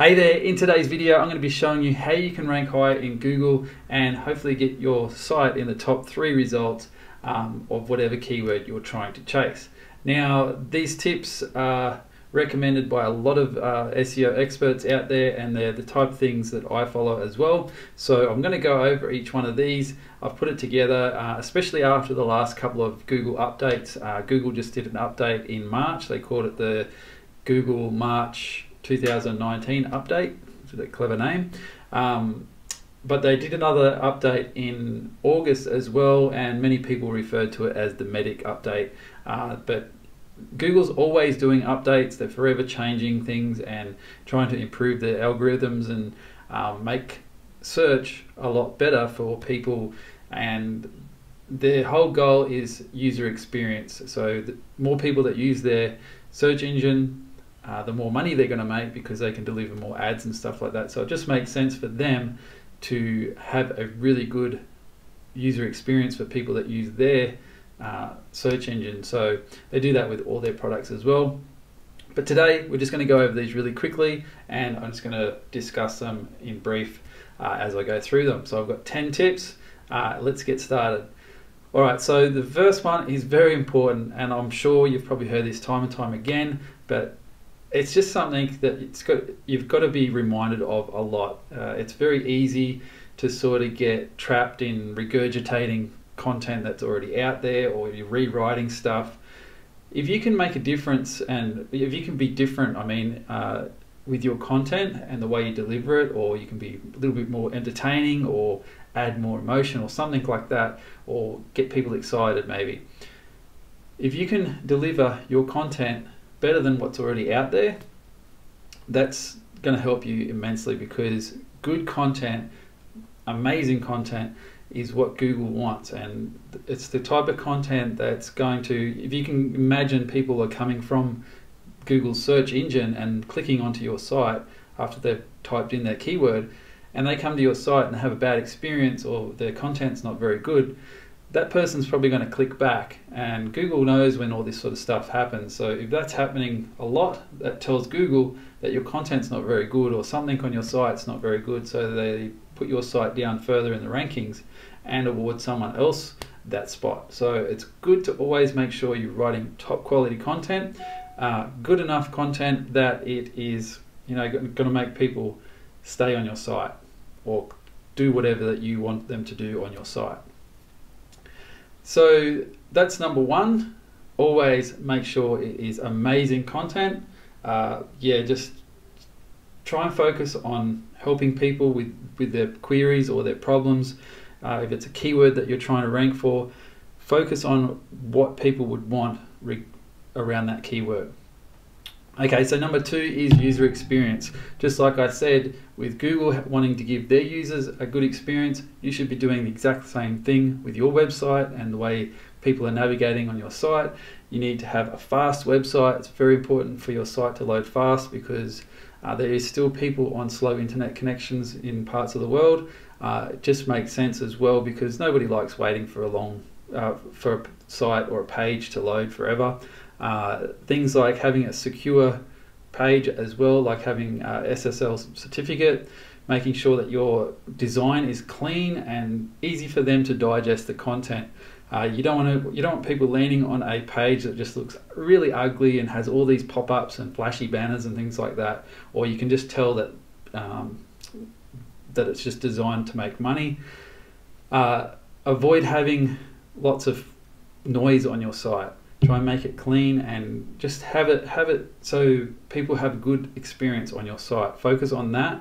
Hey there, in today's video I'm going to be showing you how you can rank high in Google and hopefully get your site in the top 3 results of whatever keyword you're trying to chase. Now these tips are recommended by a lot of SEO experts out there, and they're the type of things that I follow as well. So I'm going to go over each one of these. I've put it together especially after the last couple of Google updates. Google just did an update in March. They called it the Google March 2019 update, which is a clever name. But they did another update in August as well, and many people referred to it as the Medic update. But Google's always doing updates. They're forever changing things and trying to improve their algorithms and make search a lot better for people, and their whole goal is user experience. So the more people that use their search engine, the more money they're going to make, because they can deliver more ads and stuff like that. So it just makes sense for them to have a really good user experience for people that use their search engine. So they do that with all their products as well. But today we're just going to go over these really quickly, and I'm just going to discuss them in brief as I go through them. So I've got 10 tips. Let's get started. Alright, so the first one is very important, and I'm sure you've probably heard this time and time again, but it's just something that you've got to be reminded of a lot. It's very easy to sort of get trapped in regurgitating content that's already out there, or you're rewriting stuff. If you can make a difference, and if you can be different, with your content and the way you deliver it, or you can be a little bit more entertaining, or add more emotion or something like that, or get people excited maybe. If you can deliver your content better than what's already out there, that's going to help you immensely, because good content, amazing content, is what Google wants. And it's the type of content that's going to, if you can imagine people are coming from Google's search engine and clicking onto your site after they've typed in their keyword, and they come to your site and have a bad experience, or their content's not very good, that person's probably going to click back, and Google knows when all this sort of stuff happens. So if that's happening a lot, that tells Google that your content's not very good, or something on your site's not very good, so they put your site down further in the rankings and award someone else that spot. So it's good to always make sure you're writing top quality content, good enough content that it is going to make people stay on your site or do whatever that you want them to do on your site. So that's number one. Always make sure it is amazing content. Just try and focus on helping people with their queries or their problems. If it's a keyword that you're trying to rank for, focus on what people would want around that keyword. Okay, so number 2 is user experience. Just like I said, with Google wanting to give their users a good experience, you should be doing the exact same thing with your website and the way people are navigating on your site. You need to have a fast website. It's very important for your site to load fast, because there is still people on slow internet connections in parts of the world. It just makes sense as well, because nobody likes waiting for for a site or a page to load forever. Things like having a secure page as well, like having SSL certificate, making sure that your design is clean and easy for them to digest the content. You don't want people landing on a page that just looks really ugly and has all these pop-ups and flashy banners and things like that, or you can just tell that that it's just designed to make money. Avoid having lots of noise on your site. Try and make it clean, and just have it so people have a good experience on your site. Focus on that,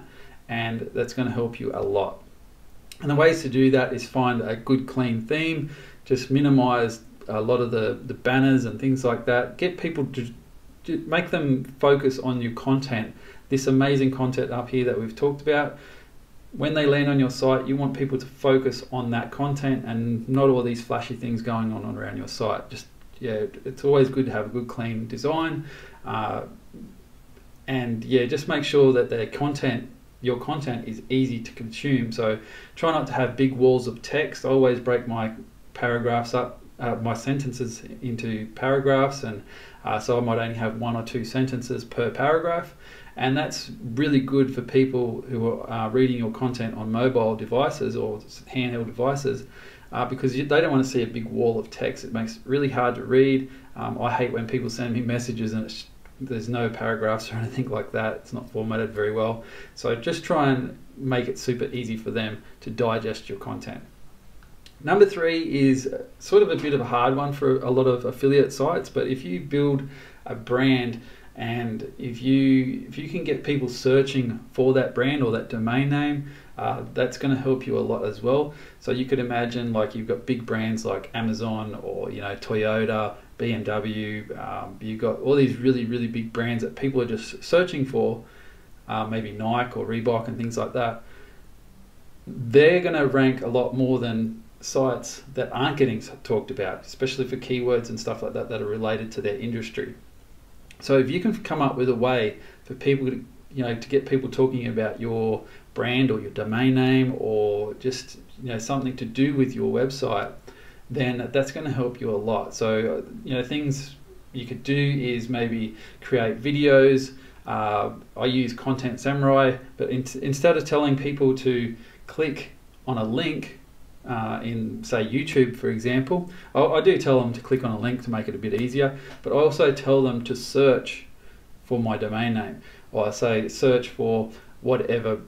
and that's going to help you a lot. And the ways to do that is find a good clean theme. Just minimize a lot of the banners and things like that. Get people to make them focus on your content. This amazing content up here that we've talked about. When they land on your site, you want people to focus on that content and not all these flashy things going on around your site. It's always good to have a good clean design, just make sure that your content is easy to consume. So try not to have big walls of text. I always break my paragraphs up, my sentences into paragraphs, and so I might only have 1 or 2 sentences per paragraph, And that's really good for people who are reading your content on mobile devices or handheld devices, because they don't want to see a big wall of text. It makes it really hard to read. I hate when people send me messages and there's no paragraphs or anything like that. It's not formatted very well. So just try and make it super easy for them to digest your content. Number 3 is sort of a bit of a hard one for a lot of affiliate sites, but if you build a brand and if you can get people searching for that brand or that domain name, that's going to help you a lot as well. So you could imagine, like, you've got big brands like Amazon or Toyota, BMW. You've got all these really big brands that people are just searching for, maybe Nike or Reebok and things like that. They're going to rank a lot more than sites that aren't getting talked about, especially for keywords and stuff like that that are related to their industry. So if you can come up with a way for people to, to get people talking about your brand or your domain name or just something to do with your website, then that's going to help you a lot. So things you could do is maybe create videos. I use Content Samurai, but instead of telling people to click on a link in, say, YouTube, for example, I do tell them to click on a link to make it a bit easier, but I also tell them to search for my domain name, or I say search for whatever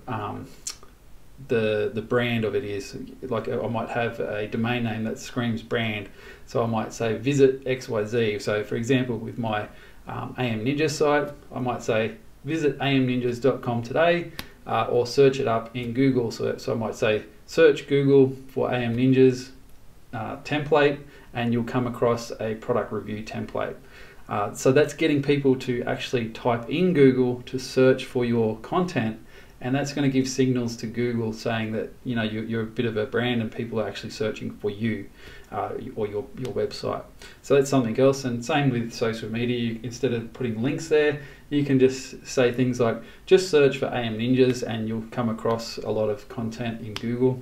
the brand of it is. Like, I might have a domain name that screams brand, so I might say visit XYZ. So for example, with my AM Ninja site, I might say visit amninjas.com today, or search it up in Google. So I might say search Google for AM Ninjas template, and you'll come across a product review template. So that's getting people to actually type in Google to search for your content, and that's going to give signals to Google saying that you're a bit of a brand and people are actually searching for you or your website. So that's something else. And same with social media. Instead of putting links there, you can just say things like just search for AM Ninjas and you'll come across a lot of content in Google.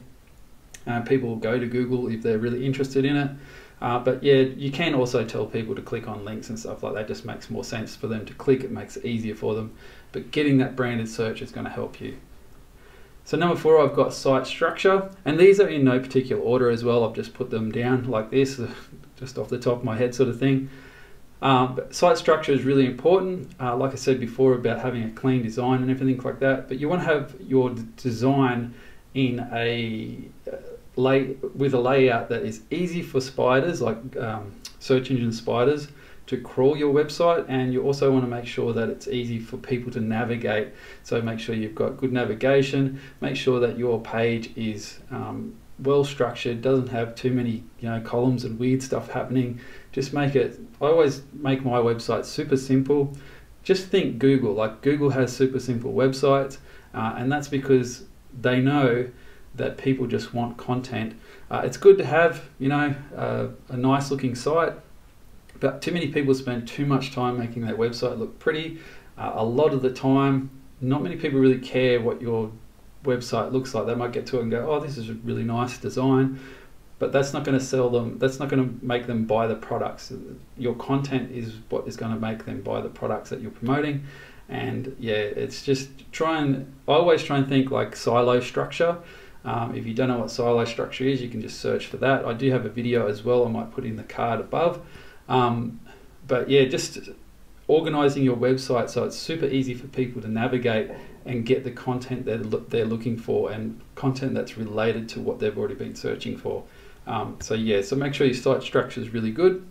People will go to Google if they're really interested in it. But yeah, you can also tell people to click on links and stuff like that. Just makes more sense for them to click. It makes it easier for them. But getting that branded search is going to help you. So number 4, I've got site structure, and these are in no particular order as well. I've just put them down like this, just off the top of my head sort of thing. But site structure is really important. Like I said before about having a clean design and everything like that. But you want to have your design in with a layout that is easy for spiders, like search engine spiders, to crawl your website, and you also want to make sure that it's easy for people to navigate. So make sure you've got good navigation, make sure that your page is well structured, doesn't have too many columns and weird stuff happening. Just make it, I always make my website super simple. Just think Google, like Google has super simple websites, and that's because they know that people just want content. It's good to have a nice looking site, but too many people spend too much time making their website look pretty. A lot of the time, not many people really care what your website looks like. They might get to it and go, oh, this is a really nice design, but that's not going to sell them. That's not going to make them buy the products. Your content is what is going to make them buy the products that you're promoting. And yeah, it's just I always try and think like silo structure. If you don't know what silo structure is, you can just search for that. I do have a video as well. I might put in the card above. But yeah, just organizing your website so it's super easy for people to navigate and get the content that they're looking for, and content that's related to what they've already been searching for. So yeah, so make sure your site structure is really good.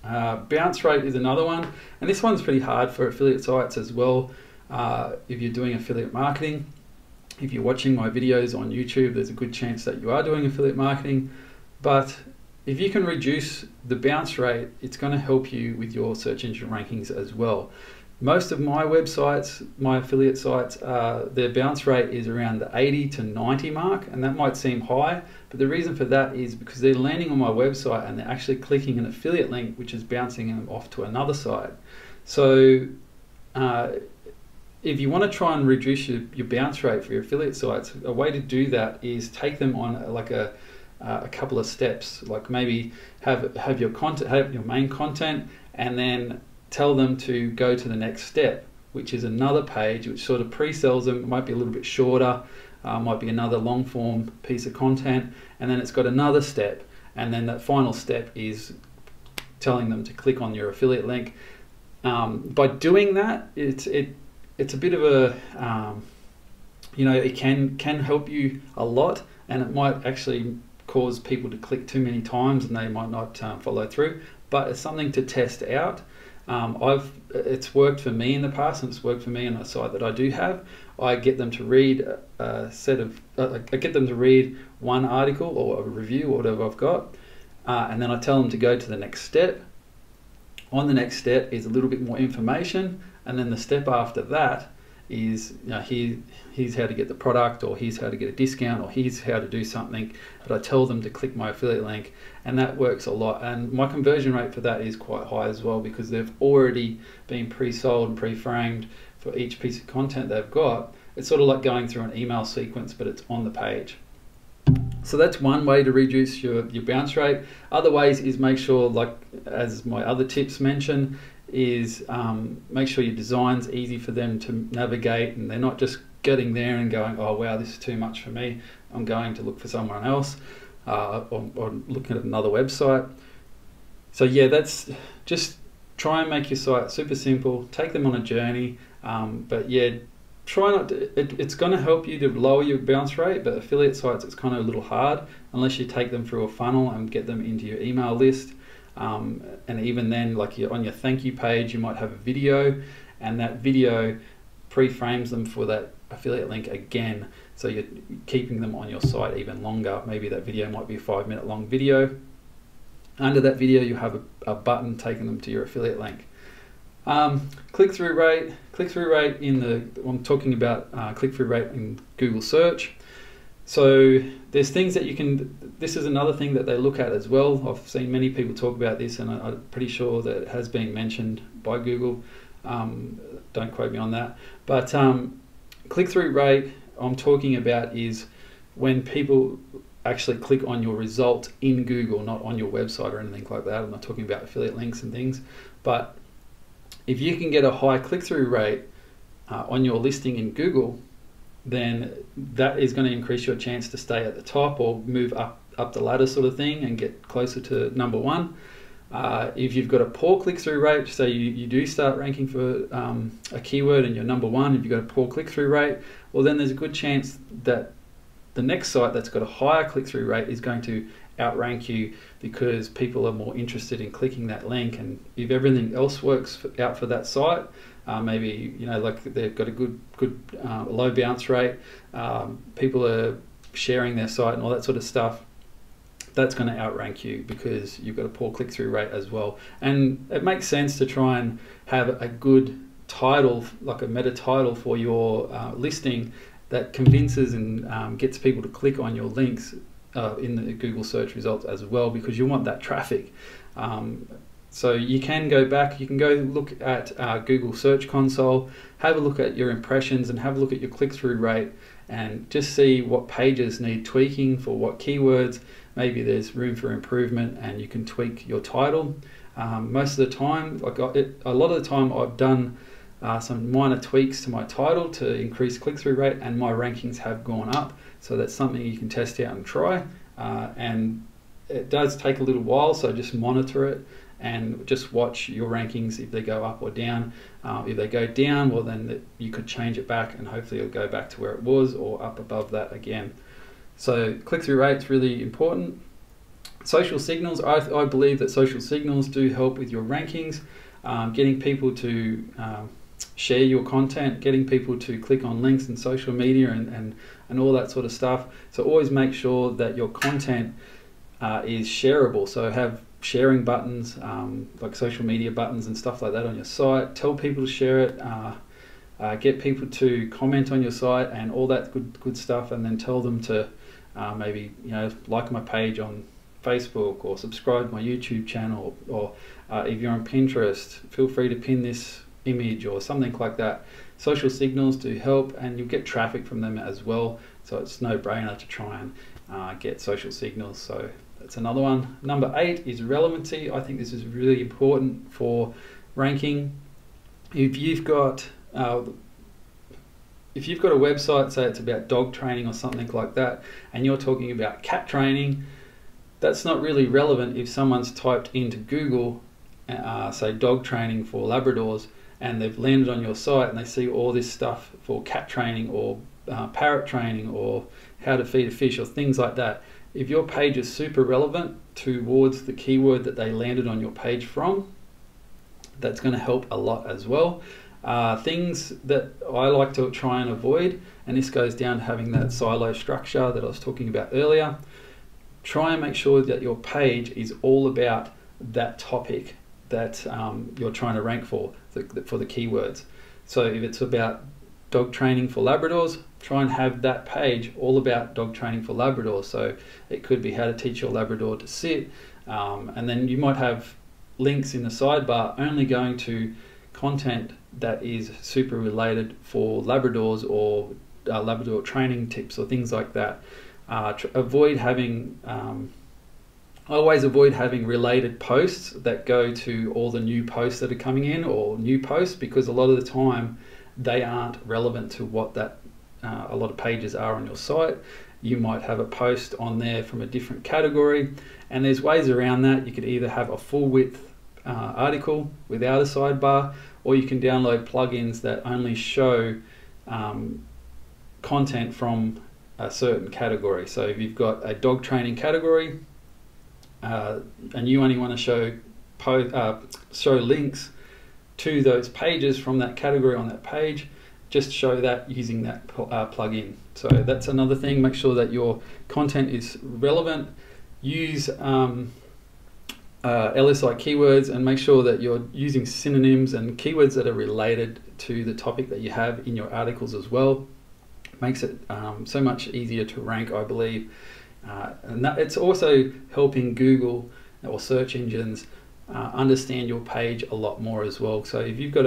Bounce rate is another one, and this one's pretty hard for affiliate sites as well. If you're doing affiliate marketing, if you're watching my videos on YouTube, there's a good chance that you are doing affiliate marketing. But if you can reduce the bounce rate, it's going to help you with your search engine rankings as well. Most of my websites, my affiliate sites, their bounce rate is around the 80 to 90 mark, and that might seem high, but the reason for that is because they're landing on my website and they're actually clicking an affiliate link, which is bouncing them off to another site. So if you want to try and reduce your bounce rate for your affiliate sites, a way to do that is take them on like a couple of steps. Like maybe have your main content, and then tell them to go to the next step. which is another page which sort of pre-sells them. It might be a little bit shorter, might be another long form piece of content, and then it's got another step, and then that final step is telling them to click on your affiliate link. By doing that, it's a bit of a it can help you a lot, and it might actually cause people to click too many times and they might not follow through, but it's something to test out. It's worked for me in the past, and it's worked for me on a site that I do have. I get them to read I get them to read one article or a review or whatever I've got, and then I tell them to go to the next step. On the next step is a little bit more information, and then the step after that is, here's how to get the product, or here's how to get a discount, or here's how to do something. But I tell them to click my affiliate link, and that works a lot. And my conversion rate for that is quite high as well, because they've already been pre-sold and pre-framed for each piece of content they've got. It's sort of like going through an email sequence, but it's on the page. So that's one way to reduce your bounce rate. Other ways is make sure, like as my other tips mention, is make sure your design's easy for them to navigate, and they're not just getting there and going, oh wow, this is too much for me, I'm going to look for someone else, or looking at another website. So yeah, that's just try and make your site super simple, take them on a journey, but yeah, try not to, it's going to help you to lower your bounce rate, but affiliate sites, it's kind of a little hard unless you take them through a funnel and get them into your email list. And even then, like on your thank you page, you might have a video, and that video pre-frames them for that affiliate link again, so you're keeping them on your site even longer. Maybe that video might be a 5-minute long video. Under that video you have a button taking them to your affiliate link. Click-through rate I'm talking about click-through rate in Google search. So there's things that you can, this is another thing that they look at as well. I've seen many people talk about this, and I'm pretty sure that it has been mentioned by Google. Don't quote me on that. But click-through rate I'm talking about is when people actually click on your result in Google, not on your website or anything like that. I'm not talking about affiliate links and things. But if you can get a high click-through rate on your listing in Google, then that is going to increase your chance to stay at the top or move up the ladder sort of thing and get closer to number one. If you've got a poor click-through rate, say you do start ranking for a keyword and you're number one, if you've got a poor click-through rate, well then there's a good chance that the next site that's got a higher click-through rate is going to outrank you, because people are more interested in clicking that link. And if everything else works out for that site, maybe like they've got a good low bounce rate, people are sharing their site and all that sort of stuff, that's going to outrank you because you've got a poor click-through rate as well. And it makes sense to try and have a good title, like a meta title for your listing that convinces and gets people to click on your links in the Google search results as well, because you want that traffic. So you can go back, you can go look at Google Search Console, have a look at your impressions and have a look at your click-through rate, and just see what pages need tweaking for what keywords. Maybe there's room for improvement and you can tweak your title. Most of the time, a lot of the time I've done some minor tweaks to my title to increase click-through rate, and my rankings have gone up. So that's something you can test out and try. And it does take a little while, so just monitor it and just watch your rankings if they go up or down. If they go down, well then you could change it back and hopefully it'll go back to where it was or up above that again. So click-through rate's really important. Social signals, I believe that social signals do help with your rankings, getting people to share your content, getting people to click on links in social media and all that sort of stuff. So always make sure that your content is shareable. So have sharing buttons, like social media buttons and stuff like that on your site. Tell people to share it, get people to comment on your site and all that good stuff, and then tell them to maybe like my page on Facebook or subscribe to my YouTube channel, or if you're on Pinterest, feel free to pin this image or something like that. Social signals do help, and you'll get traffic from them as well, so it's no brainer to try and get social signals. So that's another one. Number 8 is relevancy. I think this is really important for ranking. If you've got if you've got a website, say it's about dog training or something like that, and you're talking about cat training, that's not really relevant if someone's typed into Google, say dog training for Labradors, and they've landed on your site and they see all this stuff for cat training or parrot training or how to feed a fish or things like that. If your page is super relevant towards the keyword that they landed on your page from, that's going to help a lot as well. Things that I like to try and avoid, and this goes down to having that silo structure that I was talking about earlier. Try and make sure that your page is all about that topic that you're trying to rank for the keywords. So if it's about dog training for Labradors, try and have that page all about dog training for Labradors. So it could be how to teach your Labrador to sit, and then you might have links in the sidebar only going to content that is super related for Labradors or Labrador training tips or things like that. Avoid having always avoid having related posts that go to all the new posts that are coming in or new posts, because a lot of the time they aren't relevant to what that a lot of pages are on your site. You might have a post on there from a different category, and there's ways around that. You could either have a full width article without a sidebar, or you can download plugins that only show content from a certain category. So if you've got a dog training category and you only want to show links to those pages from that category on that page, just show that using that plugin. So that's another thing. Make sure that your content is relevant. Use LSI keywords, and make sure that you're using synonyms and keywords that are related to the topic that you have in your articles as well. Makes it so much easier to rank, I believe. And it's also helping Google or search engines understand your page a lot more as well. So if you've got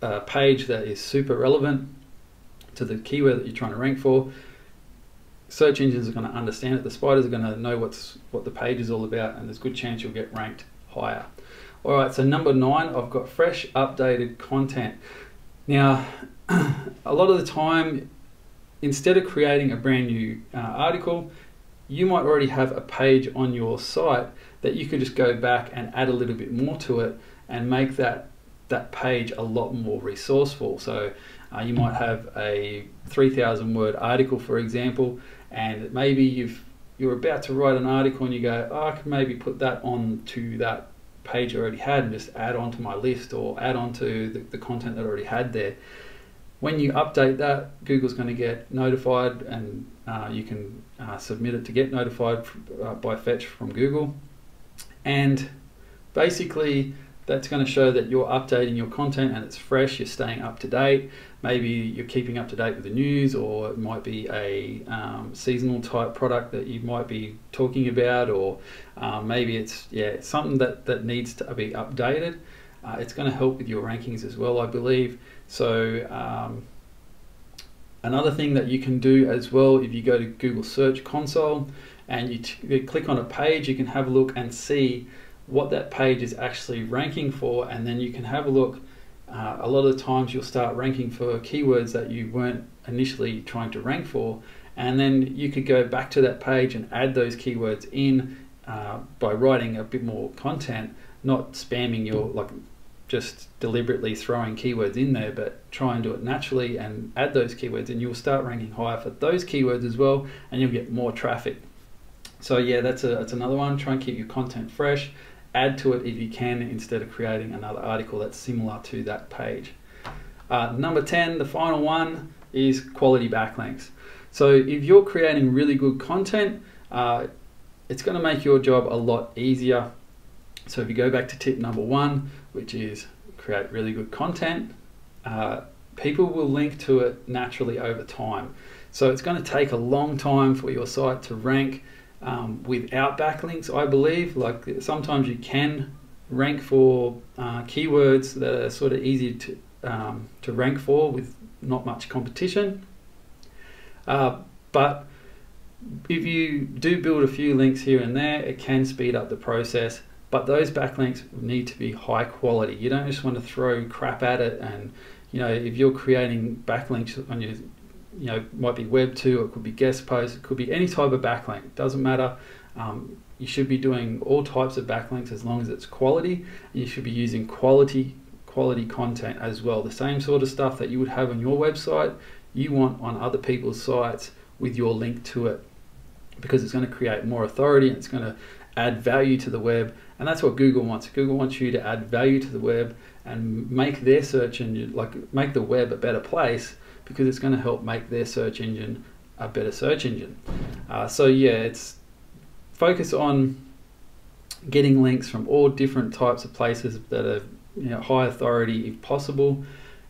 a page that is super relevant to the keyword that you're trying to rank for, search engines are going to understand it. The spiders are going to know what the page is all about, and there's a good chance you'll get ranked higher. All right, so number 9, I've got fresh, updated content. Now, a lot of the time, instead of creating a brand new article, you might already have a page on your site that you could just go back and add a little bit more to it and make that page a lot more resourceful. So you might have a 3,000 word article, for example, and maybe you're about to write an article and you go, oh, I could maybe put that onto that page I already had and just add on to my list, or add on to the content that I already had there. When you update that, Google's going to get notified, and you can submit it to get notified by fetch from Google. And basically, that's going to show that you're updating your content and it's fresh, you're staying up to date. Maybe you're keeping up to date with the news, or it might be a seasonal type product that you might be talking about, or maybe it's something that needs to be updated. It's going to help with your rankings as well, I believe. So another thing that you can do as well, if you go to Google Search Console and you click on a page, you can have a look and see what that page is actually ranking for, and then you can have a look. A lot of the times you'll start ranking for keywords that you weren't initially trying to rank for, and then you could go back to that page and add those keywords in by writing a bit more content, not spamming just deliberately throwing keywords in there, but try and do it naturally and add those keywords, and you'll start ranking higher for those keywords as well, and you'll get more traffic. So yeah, that's another one. Try and keep your content fresh. Add to it if you can, instead of creating another article that's similar to that page. Number 10, the final one, is quality backlinks. So if you're creating really good content, it's going to make your job a lot easier. So if you go back to tip number 1, which is create really good content, people will link to it naturally over time. So it's going to take a long time for your site to rank without backlinks, I believe. Like, sometimes you can rank for keywords that are sort of easy to rank for with not much competition. But if you do build a few links here and there, it can speed up the process. But those backlinks need to be high quality. You don't just want to throw crap at it and You know, if you're creating backlinks on your, you know, might be Web 2, or it could be guest posts, it could be any type of backlink, it doesn't matter. You should be doing all types of backlinks as long as it's quality, and you should be using quality content as well. The same sort of stuff that you would have on your website, you want on other people's sites with your link to it, because it's going to create more authority and it's going to add value to the web. And that's what Google wants. Google wants you to add value to the web and make their search engine, like make the web a better place, because it's going to help make their search engine a better search engine. So yeah, it's focus on getting links from all different types of places that are, you know, high authority if possible,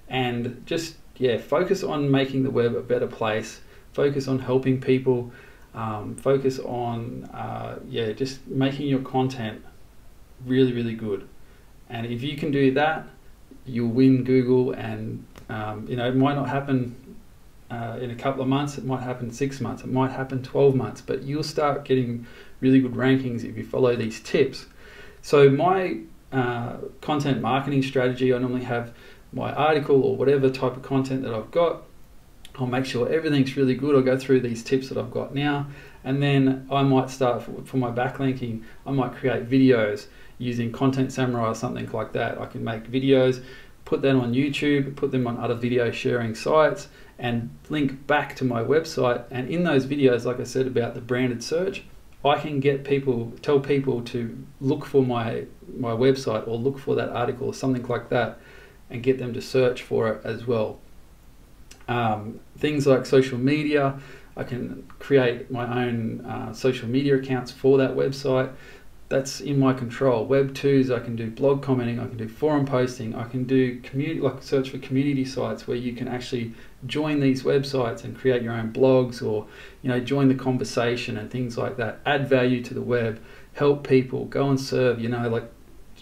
and just, yeah, focus on making the web a better place. Focus on helping people. Focus on yeah, just making your content really, really good. And if you can do that, you'll win Google. And you know, it might not happen in a couple of months, it might happen 6 months, it might happen 12 months, but you'll start getting really good rankings if you follow these tips. So my content marketing strategy, I normally have my article or whatever type of content that I've got. I'll make sure everything's really good. I'll go through these tips that I've got now, and then I might start for my backlinking. I might create videos using Content Samurai or something like that. I can make videos, put them on YouTube, put them on other video sharing sites, and link back to my website. And in those videos, like I said about the branded search, I can get people, tell people to look for my website or look for that article or something like that, and get them to search for it as well. Things like social media, I can create my own social media accounts for that website. That's in my control. Web 2s, I can do blog commenting, I can do forum posting, I can do community, like search for community sites where you can actually join these websites and create your own blogs, or, you know, join the conversation and things like that. Add value to the web, help people, go and serve, you know, like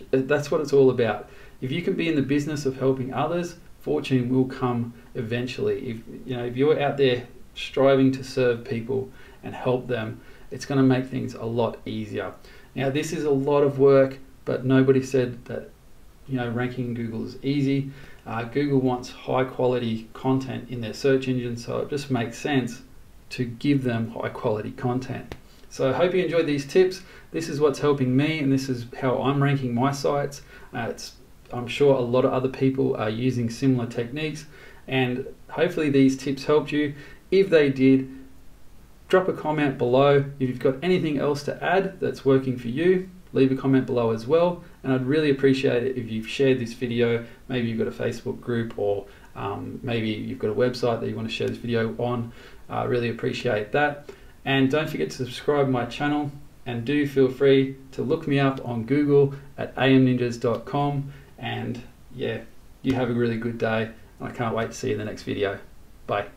that's what it's all about. If you can be in the business of helping others, fortune will come eventually. If you're out there striving to serve people and help them, it's going to make things a lot easier. Now, this is a lot of work, but nobody said that, you know, ranking in Google is easy. Google wants high quality content in their search engine, so it just makes sense to give them high quality content. So I hope you enjoyed these tips. This is what's helping me, and this is how I'm ranking my sites. I'm sure a lot of other people are using similar techniques, and hopefully these tips helped you. If they did, drop a comment below. If you've got anything else to add that's working for you, leave a comment below as well. And I'd really appreciate it if you've shared this video. Maybe you've got a Facebook group, or maybe you've got a website that you want to share this video on. I really appreciate that. And don't forget to subscribe to my channel, and do feel free to look me up on Google at amninjas.com. And yeah, you have a really good day, and I can't wait to see you in the next video. Bye.